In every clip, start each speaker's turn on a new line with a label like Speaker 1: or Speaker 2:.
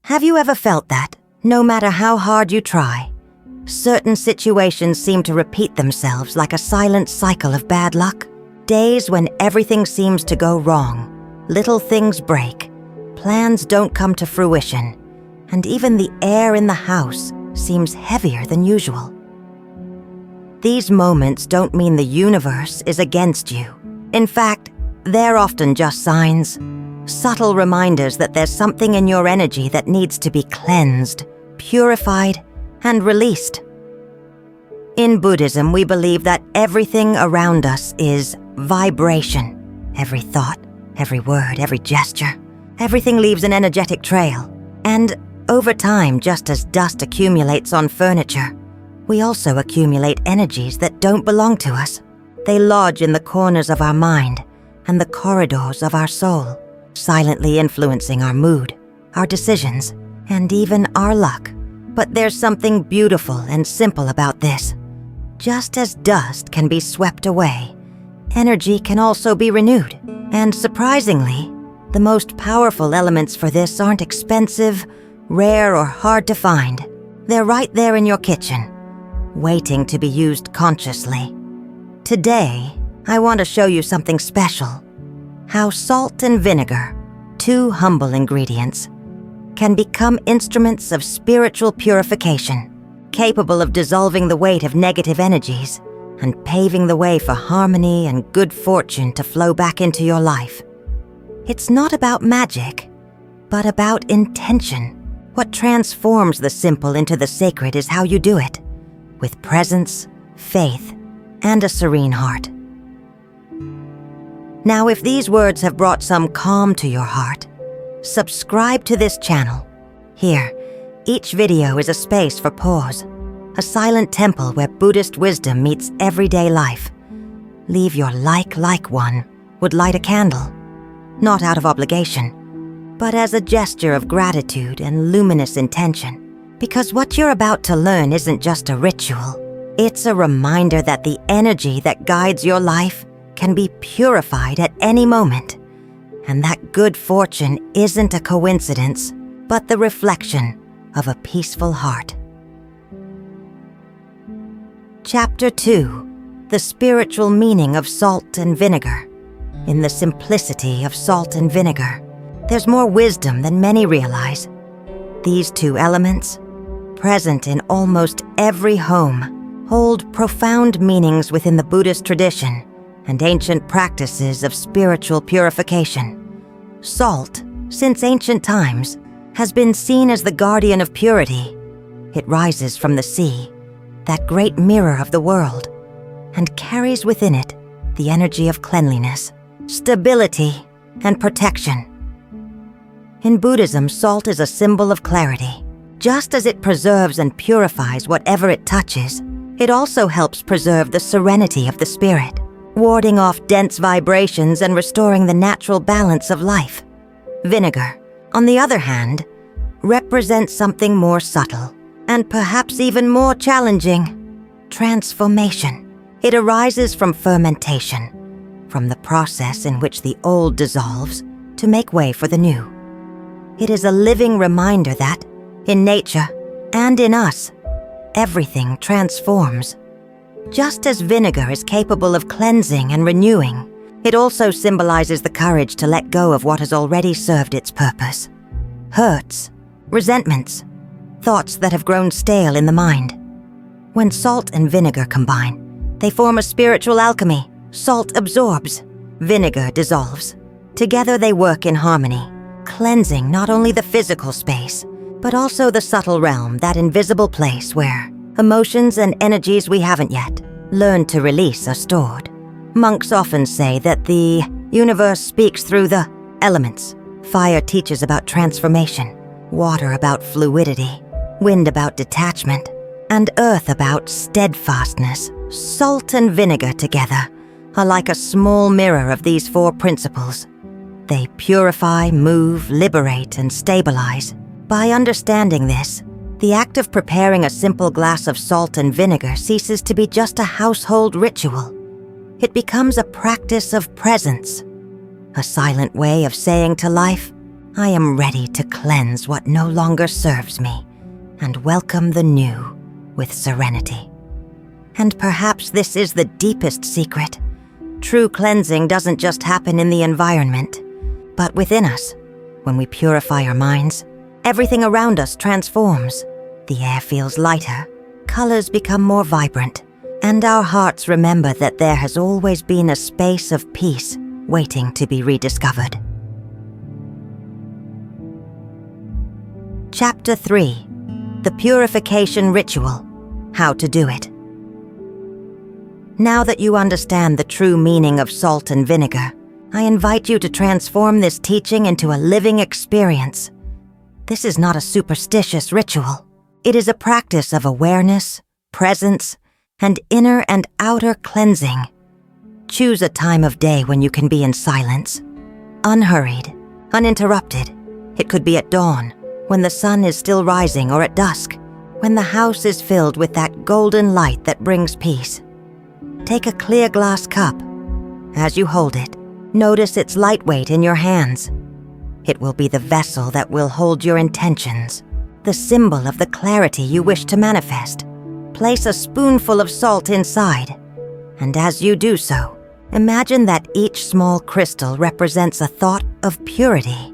Speaker 1: Have you ever felt that, no matter how hard you try, certain situations seem to repeat themselves like a silent cycle of bad luck? Days when everything seems to go wrong, little things break, plans don't come to fruition, and even the air in the house seems heavier than usual. These moments don't mean the universe is against you. In fact, they're often just signs, subtle reminders that there's something in your energy that needs to be cleansed, purified, and released. In Buddhism, we believe that everything around us is vibration. Every thought, every word, every gesture, everything leaves an energetic trail. And over time, just as dust accumulates on furniture, we also accumulate energies that don't belong to us. They lodge in the corners of our mind and the corridors of our soul, silently influencing our mood, our decisions, and even our luck. But there's something beautiful and simple about this. Just as dust can be swept away, energy can also be renewed. And surprisingly, the most powerful elements for this aren't expensive, rare, or hard to find. They're right there in your kitchen, waiting to be used consciously. Today, I want to show you something special. How salt and vinegar, two humble ingredients, can become instruments of spiritual purification, capable of dissolving the weight of negative energies and paving the way for harmony and good fortune to flow back into your life. It's not about magic, but about intention. What transforms the simple into the sacred is how you do it, with presence, faith, and a serene heart. Now, if these words have brought some calm to your heart, subscribe to this channel. Here, each video is a space for pause, a silent temple where Buddhist wisdom meets everyday life. Leave your like one would light a candle, not out of obligation, but as a gesture of gratitude and luminous intention. Because what you're about to learn isn't just a ritual. It's a reminder that the energy that guides your life can be purified at any moment, and that good fortune isn't a coincidence, but the reflection of a peaceful heart. Chapter 2. The Spiritual Meaning of Salt and Vinegar. In the simplicity of salt and vinegar, there's more wisdom than many realize. These two elements, present in almost every home, hold profound meanings within the Buddhist tradition and ancient practices of spiritual purification. Salt, since ancient times, has been seen as the guardian of purity. It rises from the sea, that great mirror of the world, and carries within it the energy of cleanliness, stability, and protection. In Buddhism, salt is a symbol of clarity. Just as it preserves and purifies whatever it touches, it also helps preserve the serenity of the spirit, warding off dense vibrations and restoring the natural balance of life. Vinegar, on the other hand, represents something more subtle and perhaps even more challenging: transformation. It arises from fermentation, from the process in which the old dissolves to make way for the new. It is a living reminder that, in nature and in us, everything transforms. Just as vinegar is capable of cleansing and renewing, it also symbolizes the courage to let go of what has already served its purpose. Hurts, resentments, thoughts that have grown stale in the mind. When salt and vinegar combine, they form a spiritual alchemy. Salt absorbs, vinegar dissolves. Together they work in harmony, cleansing not only the physical space, but also the subtle realm, that invisible place where emotions and energies we haven't yet learned to release are stored. Monks often say that the universe speaks through the elements. Fire teaches about transformation, water about fluidity, wind about detachment, and earth about steadfastness. Salt and vinegar together are like a small mirror of these four principles. They purify, move, liberate, and stabilize. By understanding this, the act of preparing a simple glass of salt and vinegar ceases to be just a household ritual. It becomes a practice of presence, a silent way of saying to life, I am ready to cleanse what no longer serves me and welcome the new with serenity. And perhaps this is the deepest secret. True cleansing doesn't just happen in the environment, but within us. When we purify our minds, everything around us transforms. The air feels lighter, colors become more vibrant, and our hearts remember that there has always been a space of peace waiting to be rediscovered. Chapter 3. The Purification Ritual. How to do it. Now that you understand the true meaning of salt and vinegar, I invite you to transform this teaching into a living experience. This is not a superstitious ritual. It is a practice of awareness, presence, and inner and outer cleansing. Choose a time of day when you can be in silence, unhurried, uninterrupted. It could be at dawn, when the sun is still rising, or at dusk, when the house is filled with that golden light that brings peace. Take a clear glass cup. As you hold it, notice its lightweight in your hands. It will be the vessel that will hold your intentions, the symbol of the clarity you wish to manifest. Place a spoonful of salt inside, and as you do so, imagine that each small crystal represents a thought of purity.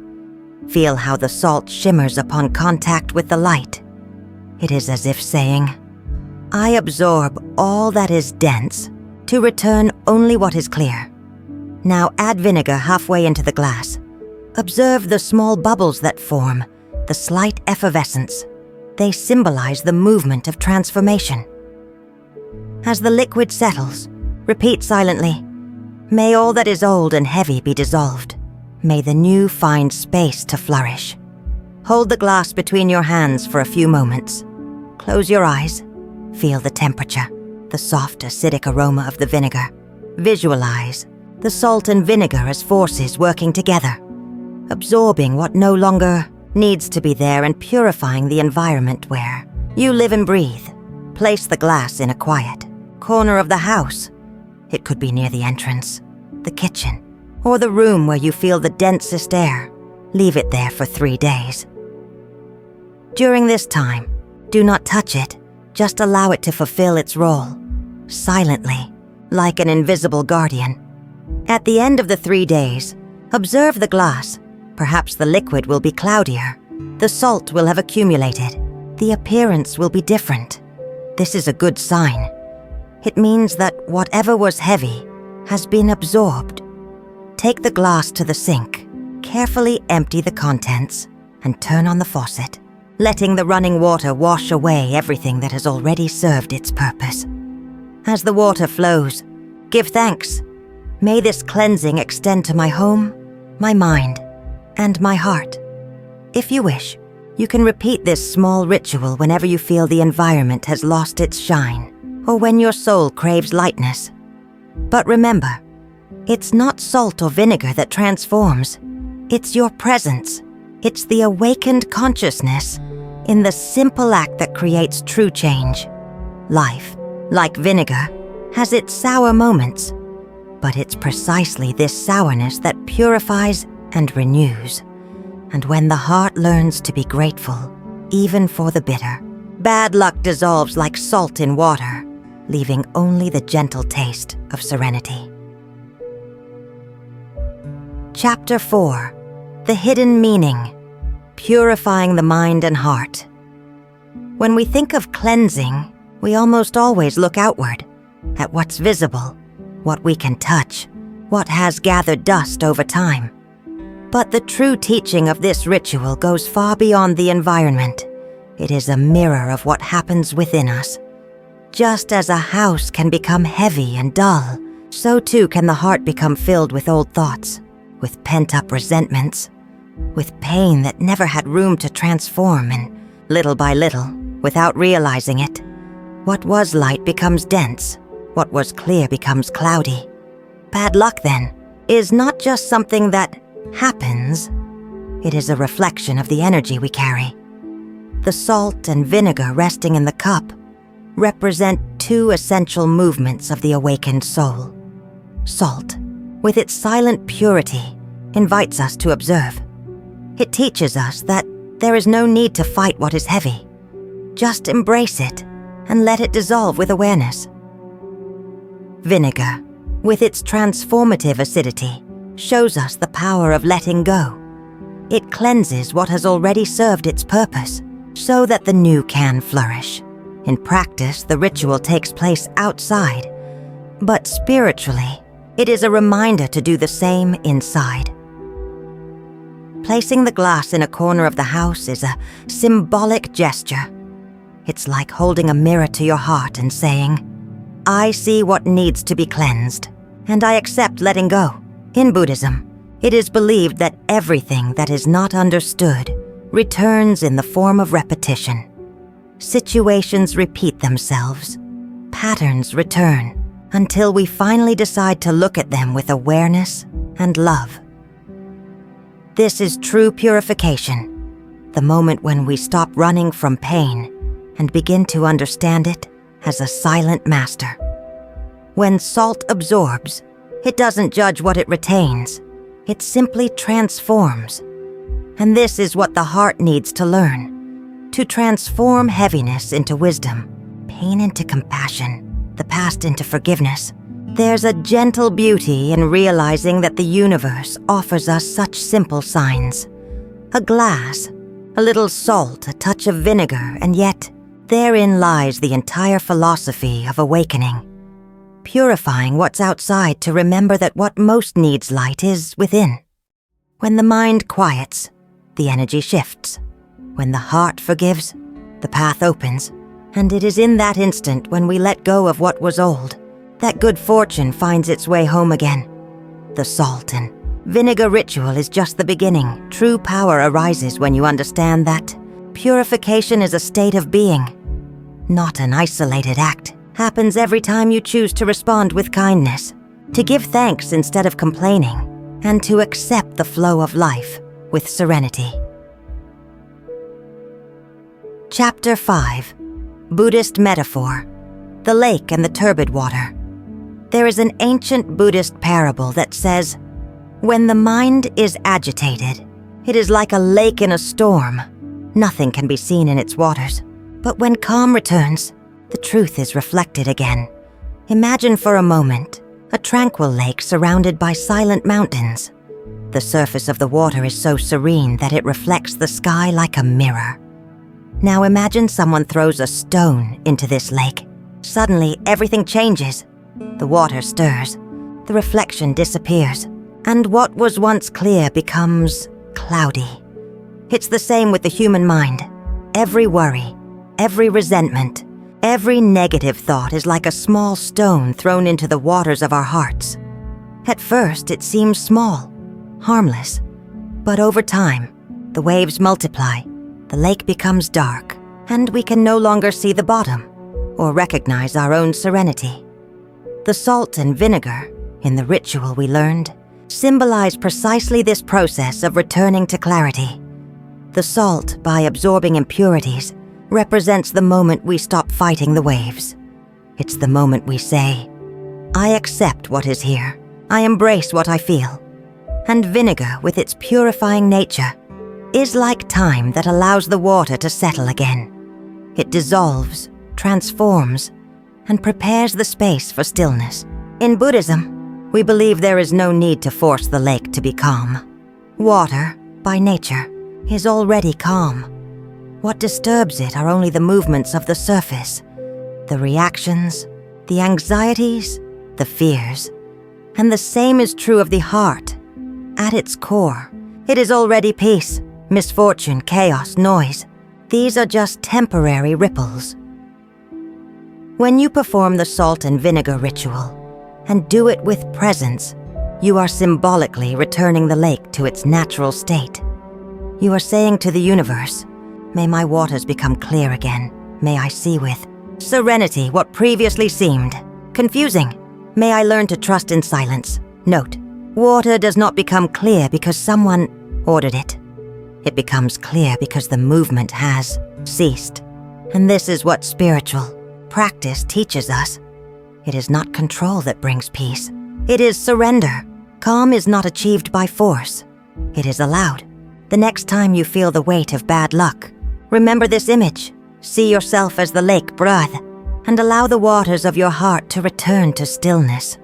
Speaker 1: Feel how the salt shimmers upon contact with the light. It is as if saying, I absorb all that is dense to return only what is clear. Now add vinegar halfway into the glass. Observe the small bubbles that form, the slight effervescence. They symbolize the movement of transformation. As the liquid settles, repeat silently, may all that is old and heavy be dissolved. May the new find space to flourish. Hold the glass between your hands for a few moments. Close your eyes. Feel the temperature, the soft acidic aroma of the vinegar. Visualize the salt and vinegar as forces working together, absorbing what no longer needs to be there and purifying the environment where you live and breathe. Place the glass in a quiet corner of the house. It could be near the entrance, the kitchen, or the room where you feel the densest air. Leave it there for 3 days. During this time, do not touch it. Just allow it to fulfill its role, silently, like an invisible guardian. At the end of the 3 days, observe the glass. Perhaps the liquid will be cloudier. The salt will have accumulated. The appearance will be different. This is a good sign. It means that whatever was heavy has been absorbed. Take the glass to the sink. Carefully empty the contents and turn on the faucet, letting the running water wash away everything that has already served its purpose. As the water flows, give thanks. May this cleansing extend to my home, my mind, and my heart. If you wish, you can repeat this small ritual whenever you feel the environment has lost its shine, or when your soul craves lightness. But remember, it's not salt or vinegar that transforms. It's your presence. It's the awakened consciousness in the simple act that creates true change. Life, like vinegar, has its sour moments, but it's precisely this sourness that purifies and renews. And when the heart learns to be grateful, even for the bitter, bad luck dissolves like salt in water, leaving only the gentle taste of serenity. Chapter 4. The Hidden Meaning. Purifying the mind and heart. When we think of cleansing, we almost always look outward, at what's visible, what we can touch, what has gathered dust over time. But the true teaching of this ritual goes far beyond the environment. It is a mirror of what happens within us. Just as a house can become heavy and dull, so too can the heart become filled with old thoughts, with pent-up resentments, with pain that never had room to transform, and little by little, without realizing it, what was light becomes dense, what was clear becomes cloudy. Bad luck, then, is not just something that happens. It is a reflection of the energy we carry. The salt and vinegar resting in the cup represent two essential movements of the awakened soul. Salt, with its silent purity, invites us to observe. It teaches us that there is no need to fight what is heavy. Just embrace it and let it dissolve with awareness. Vinegar, with its transformative acidity, shows us the power of letting go. It cleanses what has already served its purpose, so that the new can flourish. In practice, the ritual takes place outside, but spiritually, it is a reminder to do the same inside. Placing the glass in a corner of the house is a symbolic gesture. It's like holding a mirror to your heart and saying, "I see what needs to be cleansed, and I accept letting go." In Buddhism, it is believed that everything that is not understood returns in the form of repetition. Situations repeat themselves, patterns return, until we finally decide to look at them with awareness and love. This is true purification, the moment when we stop running from pain and begin to understand it as a silent master. When salt absorbs, it doesn't judge what it retains, it simply transforms. And this is what the heart needs to learn, to transform heaviness into wisdom, pain into compassion, the past into forgiveness. There's a gentle beauty in realizing that the universe offers us such simple signs. A glass, a little salt, a touch of vinegar, and yet therein lies the entire philosophy of awakening. Purifying what's outside to remember that what most needs light is within. When the mind quiets, the energy shifts. When the heart forgives, the path opens. And it is in that instant when we let go of what was old, that good fortune finds its way home again. The salt and vinegar ritual is just the beginning. True power arises when you understand that purification is a state of being, not an isolated act. Happens every time you choose to respond with kindness, to give thanks instead of complaining, and to accept the flow of life with serenity. Chapter 5. Buddhist Metaphor, the Lake and the Turbid Water. There is an ancient Buddhist parable that says, "When the mind is agitated, it is like a lake in a storm. Nothing can be seen in its waters. But when calm returns, the truth is reflected again." Imagine for a moment a tranquil lake surrounded by silent mountains. The surface of the water is so serene that it reflects the sky like a mirror. Now imagine someone throws a stone into this lake. Suddenly, everything changes. The water stirs, the reflection disappears, and what was once clear becomes cloudy. It's the same with the human mind. Every worry, every resentment, every negative thought is like a small stone thrown into the waters of our hearts. At first, it seems small, harmless, but over time, the waves multiply. The lake becomes dark, and we can no longer see the bottom or recognize our own serenity. The salt and vinegar, in the ritual we learned, symbolize precisely this process of returning to clarity. The salt, by absorbing impurities, represents the moment we stop fighting the waves. It's the moment we say, "I accept what is here. I embrace what I feel." And vinegar, with its purifying nature, is like time that allows the water to settle again. It dissolves, transforms, and prepares the space for stillness. In Buddhism, we believe there is no need to force the lake to be calm. Water, by nature, is already calm. What disturbs it are only the movements of the surface, the reactions, the anxieties, the fears. And the same is true of the heart. At its core, it is already peace. Misfortune, chaos, noise. These are just temporary ripples. When you perform the salt and vinegar ritual, and do it with presence, you are symbolically returning the lake to its natural state. You are saying to the universe, "May my waters become clear again. May I see with serenity what previously seemed confusing. May I learn to trust in silence." Note, water does not become clear because someone ordered it. It becomes clear because the movement has ceased. And this is what spiritual practice teaches us. It is not control that brings peace. It is surrender. Calm is not achieved by force. It is allowed. The next time you feel the weight of bad luck, remember this image. See yourself as the lake Brad, and allow the waters of your heart to return to stillness.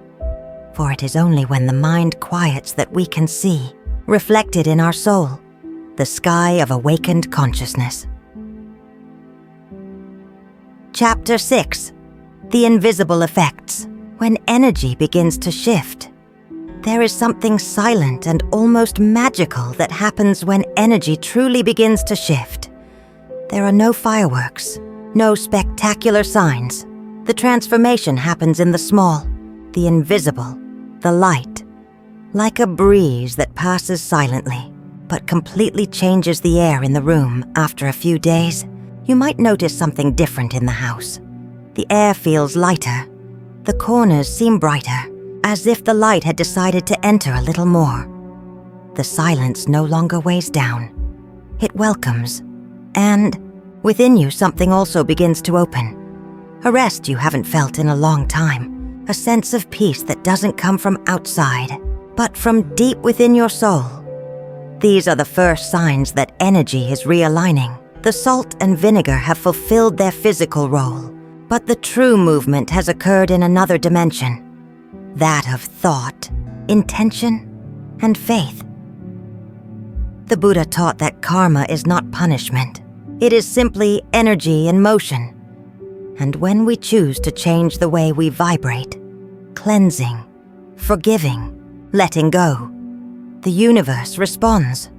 Speaker 1: For it is only when the mind quiets that we can see, reflected in our soul, the sky of awakened consciousness. Chapter 6. The Invisible Effects. When energy begins to shift, there is something silent and almost magical that happens when energy truly begins to shift. There are no fireworks, no spectacular signs. The transformation happens in the small, the invisible, the light, like a breeze that passes silently, but completely changes the air in the room. After a few days, you might notice something different in the house. The air feels lighter. The corners seem brighter, as if the light had decided to enter a little more. The silence no longer weighs down. It welcomes, and within you something also begins to open. A rest you haven't felt in a long time, a sense of peace that doesn't come from outside, but from deep within your soul. These are the first signs that energy is realigning. The salt and vinegar have fulfilled their physical role, but the true movement has occurred in another dimension, that of thought, intention, and faith. The Buddha taught that karma is not punishment. It is simply energy in motion. And when we choose to change the way we vibrate, cleansing, forgiving, letting go, the universe responds.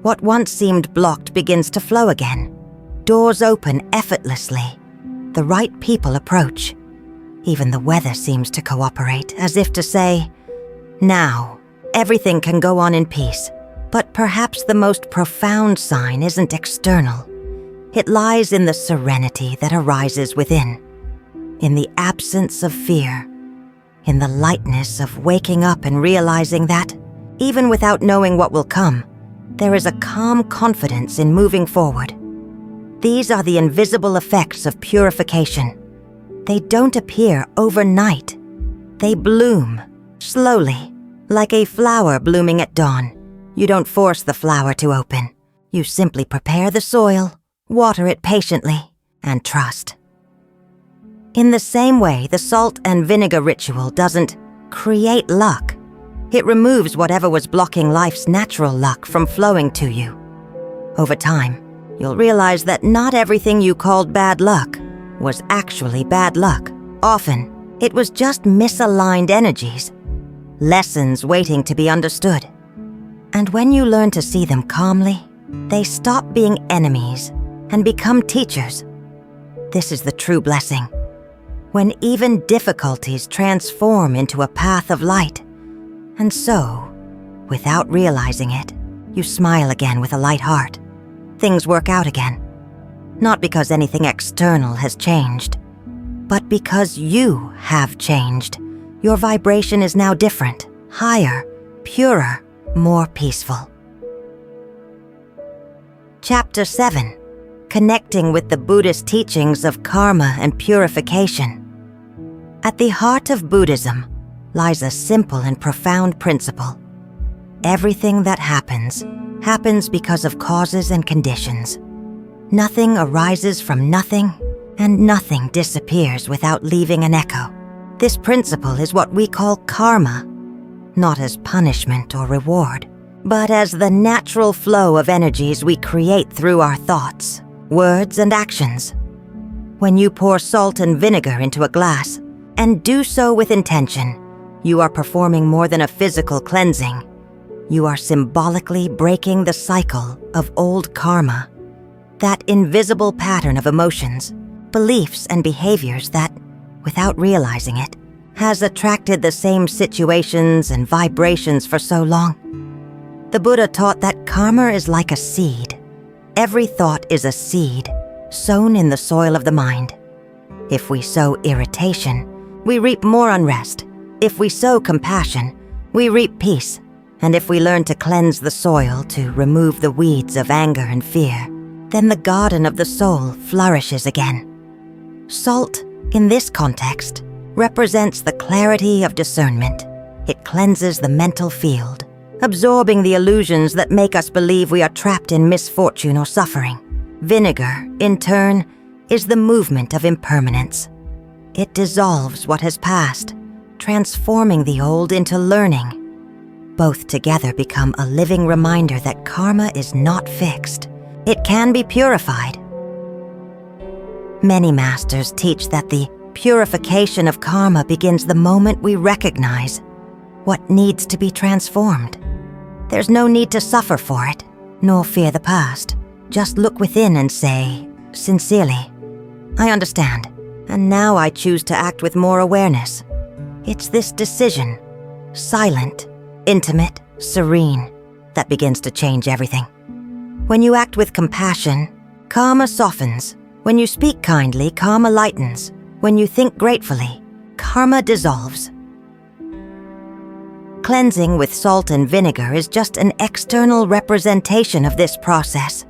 Speaker 1: What once seemed blocked begins to flow again. Doors open effortlessly. The right people approach. Even the weather seems to cooperate, as if to say, now, everything can go on in peace. But perhaps the most profound sign isn't external. It lies in the serenity that arises within, in the absence of fear, in the lightness of waking up and realizing that, even without knowing what will come, there is a calm confidence in moving forward. These are the invisible effects of purification. They don't appear overnight. They bloom, slowly, like a flower blooming at dawn. You don't force the flower to open. You simply prepare the soil, water it patiently, and trust. In the same way, the salt and vinegar ritual doesn't create luck. It removes whatever was blocking life's natural luck from flowing to you. Over time, you'll realize that not everything you called bad luck was actually bad luck. Often, it was just misaligned energies, lessons waiting to be understood. And when you learn to see them calmly, they stop being enemies and become teachers. This is the true blessing. When even difficulties transform into a path of light. And so, without realizing it, you smile again with a light heart. Things work out again. Not because anything external has changed, but because you have changed. Your vibration is now different, higher, purer, more peaceful. Chapter 7. Connecting with the Buddhist teachings of karma and purification. At the heart of Buddhism lies a simple and profound principle. Everything that happens because of causes and conditions. Nothing arises from nothing, and nothing disappears without leaving an echo. This principle is what we call karma, not as punishment or reward, but as the natural flow of energies we create through our thoughts, words, and actions. When you pour salt and vinegar into a glass, and do so with intention, you are performing more than a physical cleansing. You are symbolically breaking the cycle of old karma, that invisible pattern of emotions, beliefs, and behaviors that, without realizing it, has attracted the same situations and vibrations for so long. The Buddha taught that karma is like a seed. Every thought is a seed, sown in the soil of the mind. If we sow irritation, we reap more unrest. If we sow compassion, we reap peace. And if we learn to cleanse the soil to remove the weeds of anger and fear, then the garden of the soul flourishes again. Salt, in this context, represents the clarity of discernment. It cleanses the mental field, absorbing the illusions that make us believe we are trapped in misfortune or suffering. Vinegar, in turn, is the movement of impermanence. It dissolves what has passed, transforming the old into learning. Both together become a living reminder that karma is not fixed. It can be purified. Many masters teach that the purification of karma begins the moment we recognize what needs to be transformed. There's no need to suffer for it, nor fear the past. Just look within and say, sincerely, I understand, and now I choose to act with more awareness. It's this decision, silent, intimate, serene, that begins to change everything. When you act with compassion, karma softens. When you speak kindly, karma lightens. When you think gratefully, karma dissolves. Cleansing with salt and vinegar is just an external representation of this process.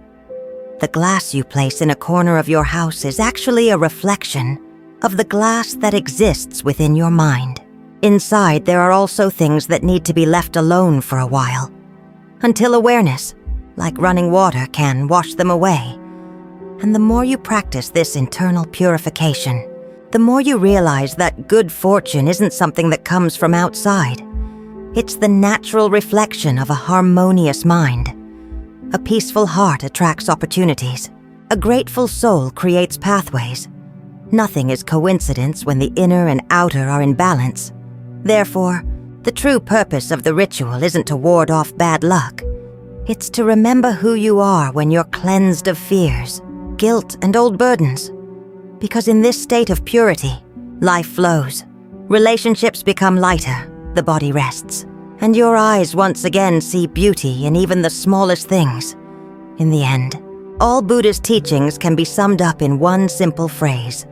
Speaker 1: The glass you place in a corner of your house is actually a reflection of the glass that exists within your mind. Inside, there are also things that need to be left alone for a while, until awareness, like running water, can wash them away. And the more you practice this internal purification, the more you realize that good fortune isn't something that comes from outside. It's the natural reflection of a harmonious mind. A peaceful heart attracts opportunities. A grateful soul creates pathways. Nothing is coincidence when the inner and outer are in balance. Therefore, the true purpose of the ritual isn't to ward off bad luck. It's to remember who you are when you're cleansed of fears, guilt, and old burdens. Because in this state of purity, life flows. Relationships become lighter, the body rests, and your eyes once again see beauty in even the smallest things. In the end, all Buddhist teachings can be summed up in one simple phrase: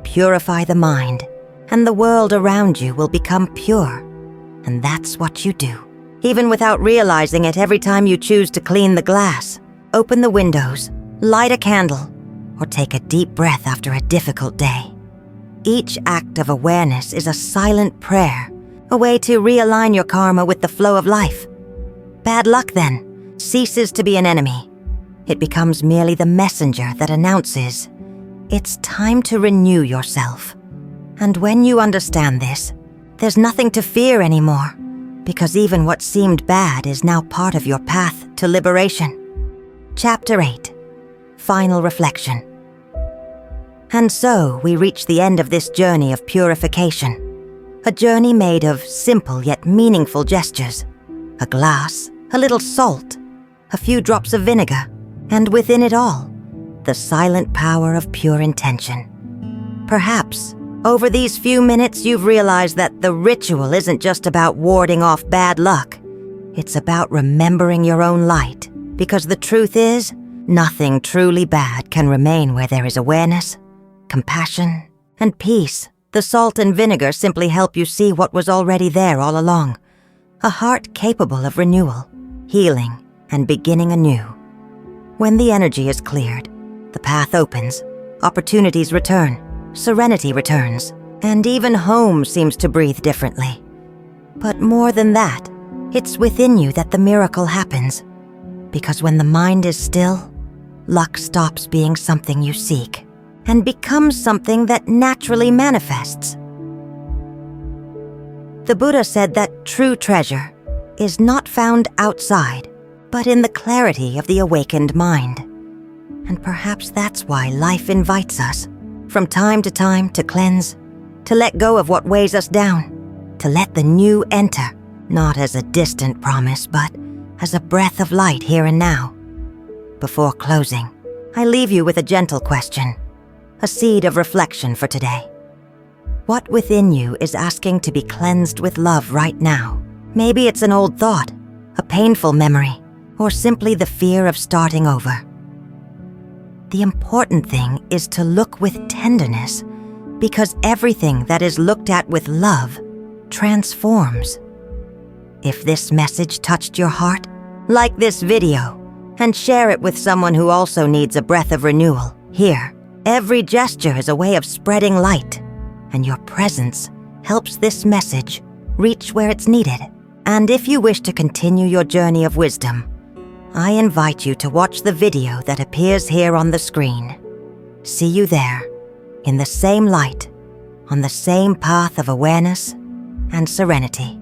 Speaker 1: purify the mind, and the world around you will become pure. And that's what you do. Even without realizing it, every time you choose to clean the glass, open the windows, light a candle, or take a deep breath after a difficult day. Each act of awareness is a silent prayer, a way to realign your karma with the flow of life. Bad luck, then, ceases to be an enemy. It becomes merely the messenger that announces, it's time to renew yourself. And when you understand this, there's nothing to fear anymore, because even what seemed bad is now part of your path to liberation. Chapter 8. Final Reflection. And so we reach the end of this journey of purification. A journey made of simple yet meaningful gestures. A glass, a little salt, a few drops of vinegar, and within it all, the silent power of pure intention. Perhaps, over these few minutes you've realized that the ritual isn't just about warding off bad luck. It's about remembering your own light, because the truth is, nothing truly bad can remain where there is awareness, compassion, and peace. The salt and vinegar simply help you see what was already there all along. A heart capable of renewal, healing, and beginning anew. When the energy is cleared, the path opens, opportunities return, serenity returns, and even home seems to breathe differently. But more than that, it's within you that the miracle happens. Because when the mind is still, luck stops being something you seek and becomes something that naturally manifests. The Buddha said that true treasure is not found outside, but in the clarity of the awakened mind. And perhaps that's why life invites us, from time to time, to cleanse, to let go of what weighs us down, to let the new enter, not as a distant promise, but as a breath of light here and now. Before closing, I leave you with a gentle question, a seed of reflection for today. What within you is asking to be cleansed with love right now? Maybe it's an old thought, a painful memory, or simply the fear of starting over. The important thing is to look with tenderness, because everything that is looked at with love transforms. If this message touched your heart, like this video and share it with someone who also needs a breath of renewal. Here, every gesture is a way of spreading light, and your presence helps this message reach where it's needed. And if you wish to continue your journey of wisdom, I invite you to watch the video that appears here on the screen. See you there, in the same light, on the same path of awareness and serenity.